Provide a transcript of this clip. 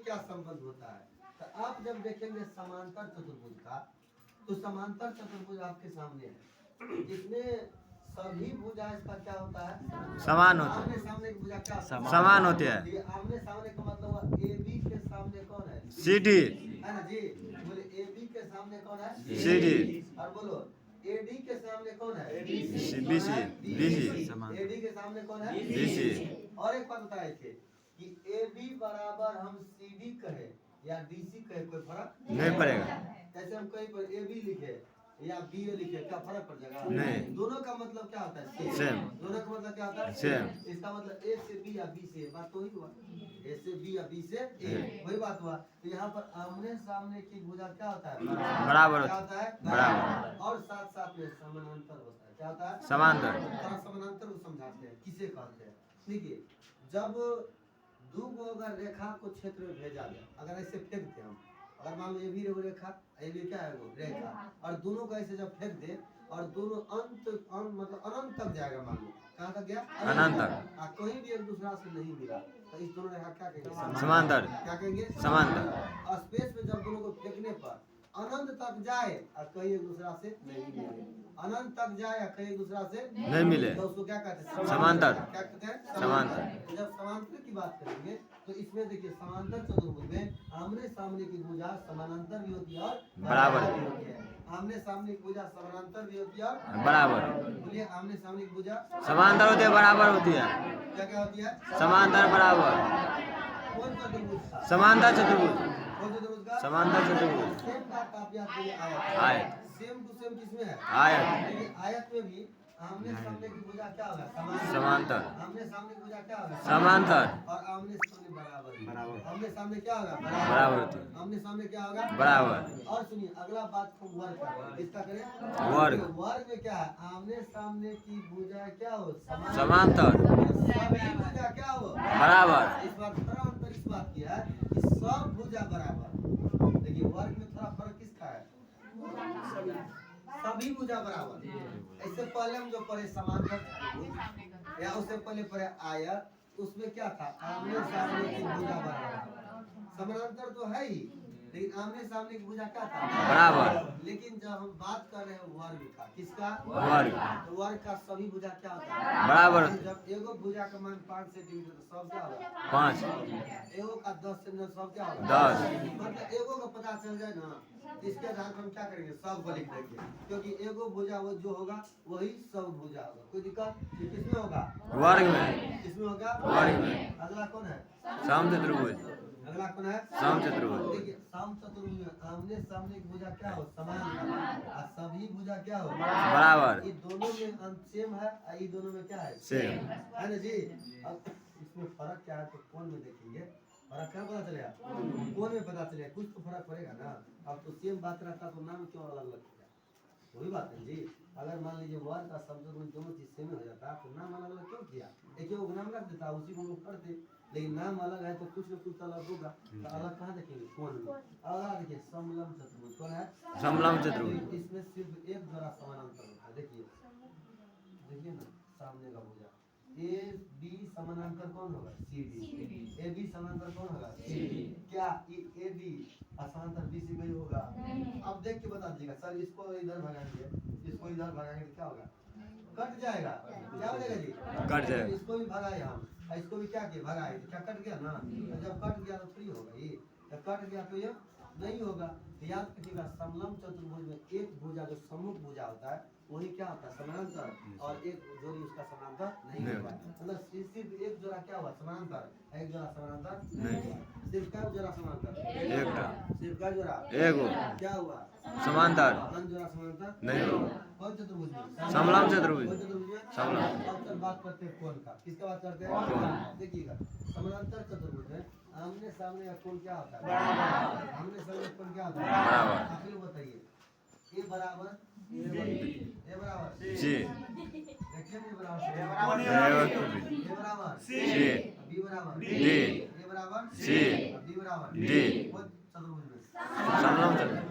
क्या संबंध होता है? तो आप जब देखेंगे समांतर चतुर्भुज का, तो समांतर चतुर्भुज आपके सामने है, जिसमें सभी भुजा इसका क्या होता है? समान होता है। आमने सामने की भुजा क्या समान होती है। ये आमने सामने का मतलब हुआ ए बी के सामने कौन है? CD है ना जी? बोले ए बी के सामने कौन है? CD और बोलो ए डी के सामने कौन है? BC ए डी के सामने कौन है? BC। और एक बात बताए थे कि ए बी बराबर हम सी डी कहे या डी सी कहे, कोई फर्क नहीं पड़ेगा। जैसे हम कहीं पर ए बी लिखे या बी ए लिखे, क्या फर्क पड़ जाएगा? नहीं। दोनों का मतलब क्या होता है? सेम। दोनों का मतलब क्या होता है? सेम। इसका मतलब ए से बी या बी से, बात तो ही हुआ, ए से बी या बी से ए, वही बात हुआ। तो यहाँ पर आमने सामने की भुजा क्या होता है? बराबर क्या होता है? बराबर। और साथ साथ में समानांतर होता है। क्या होता है? समांतर। समानांतर को समझाते हैं, किसे कहते हैं? देखिए, जब दो को अगर रेखा को क्षेत्र में भेजा जाए, अगर ऐसे फेंकते हम, अगर मान लो ये भी रेखा, ये भी क्या है वो रेखा, और दोनों को ऐसे जब फेंक दे और दोनों मतलब अनंत तक जाएगा, मान लो कहाँ तक गया? अनंत तक। कहीं भी एक दूसरा से नहीं मिला, तो इस दोनों रेखा क्या कहेंगे? समांतर। क्या कहेंगे? समांतर। और स्पेस में जब दोनों को फेंकने पर अनंत तक जाए और कहीं एक दूसरा से नहीं मिले, अनंत तक जाए और कहीं एक दूसरा से नहीं मिले, तो उसको क्या कहते हैं? समांतर। क्या कहते हैं? समांतर। जब समांतर की बात करेंगे तो इसमें देखिए, समांतर चतुर्भुज में आमने सामने की भुजा समानांतर भी होती है और बराबर भी होती है। आमने सामने की भुजा समानांतर भी होती है और बराबर। बोलिए, आमने सामने की भुजा समांतर होती है, बराबर होती है। क्या क्या होती है? समांतर बराबर। कौन चतुर्भुज था? समांतर चतुर्भुज। कौन चतुर्भुज का? समांतर चतुर्भुज। सेम बात आप याद करिए, आयत। आयत। सेम टू सेम किसमें है? आयत। लेकिन आयत में भी आमने सामने की भुजा क्या होगा? समांतर। आमने सामने की भुजा क्या होगा? समांतर। और आमने सामने बराबर। आमने सामने क्या होगा? बराबर होती है। आमने सामने क्या होगा? बराबर। और सुनिए, अगला बात को वर्ग का करें। किसका करें? वर्ग। वर्ग में क्या है? आमने सामने की भुजा क्या हो? समांतर। सभी भुजा क्या हो? बराबर। इस बार थोड़ा अंतर इस बात की है कि सब भुजा बराबर। देखिए, वर्ग में थोड़ा फर्क किसका है? सभी भुजा बराबर। इससे पहले हम जो पढ़े समांतर या उससे पहले पढ़े आयत, उसमें क्या था? आमने सामने की भुजा बराबर। समानांतर तो है ही, लेकिन आमने सामने की भुजा क्या था? बराबर। लेकिन जब हम बात कर रहे हैं वर्ग का, किसका? वर्ग। तो वर्ग का सभी भुजा क्या होता है? बराबर। जब एगो भुजा का मान 5 सेंटीमीटर, तो सब क्या होगा? 5। एगो का 10 सेंटीमीटर, सब क्या होगा? 10। मतलब एगो का पता चल जाए ना, इसके आधार पर हम क्या करेंगे? सब को लिख देंगे, क्योंकि एगो भुजा वो जो होगा वही सब भुजा होगा। कोई दिक्कत? ये किसमें होगा? वर्ग में। किसमें होगा? वर्ग में। अगला कौन है? सम चतुर्भुज। अगला कौन है? सम चतुर्भुज। देखिए, सम चतुर्भुज में आमने सामने की भुजा क्या हो? समान और सभी भुजा क्या हो? बराबर। ये दोनों में सेम है और ये दोनों में क्या है? सेम। है ना जी? अब इसमें फर्क क्या है तो कोण में देखेंगे, फर्क क्या पता चलेगा? कोण में पता चलेगा, कुछ तो फर्क पड़ेगा ना। अब तो सेम बात रहता तो नाम क्यों अलग अलग किया? वही बात है जी। अगर मान लीजिए वर्ग का शब्द में दोनों चीज सेम हो जाता तो नाम अलग अलग क्यों किया? एक ही नाम रख देता, उसी को हम लोग करते, लेकिन नाम अलग है तो कुछ न कुछ अलग होगा। तो अलग कहाँ देखेंगे? कोण में। अगला देखिए, समलम चतुर्भुज। कौन है? समलम चतुर्भुज। इसमें सिर्फ एक जरा समानांतर होता है। देखिए, देखिए ना, सामने का भुजा ए बी समानांतर कौन होगा? C D. ए बी समानांतर कौन होगा? C D. क्या ए बी समानांतर बी सी बी होगा? अब देख के बता दीजिएगा सर, इसको इधर भगाएंगे, इसको इधर भगाएंगे तो क्या होगा? कट जाएगा। क्या हो जाएगा जी? कट जाएगा। इसको भी भगाए हम, इसको भी क्या किए? भगाए, क्या कट गया ना? तो जब कट गया तो फ्री होगा ये, जब कट गया तो ये नहीं होगा। तो याद रखिएगा, समलम चतुर्भुज में एक भुजा जो सम्मुख भुजा होता है वही क्या होता है? समानांतर, और एक जोड़ी उसका समानांतर नहीं होगा। मतलब सिर्फ एक जोड़ा क्या हुआ? समानांतर, एक जोड़ा समानांतर नहीं हुआ। सिर्फ क्या जोड़ा समानांतर? एक। सिर्फ क्या जोड़ा? एगो। क्या हुआ? समांतर अन जोड़ा समानांतर नहीं होगा। कौन चतुर्भुज में? समलम चतुर्भुज। कौन चतुर्भुज में? समलम। अब तक बात करते हैं कोण का। किसका बात करते हैं? देखिएगा, समानांतर चतुर्भुज में आमने सामने का कोण क्या होता है? आमने सामने कोण क्या होता है? बराबर। आप लोग बताइए। ए बराबर ए बराबर जी। देखिए, ए बराबर ए ए बराबर सी। बी बराबर डी। ए बराबर सी। बी बराबर डी। कौन चतुर्भुज में? समलम चतुर्भुज।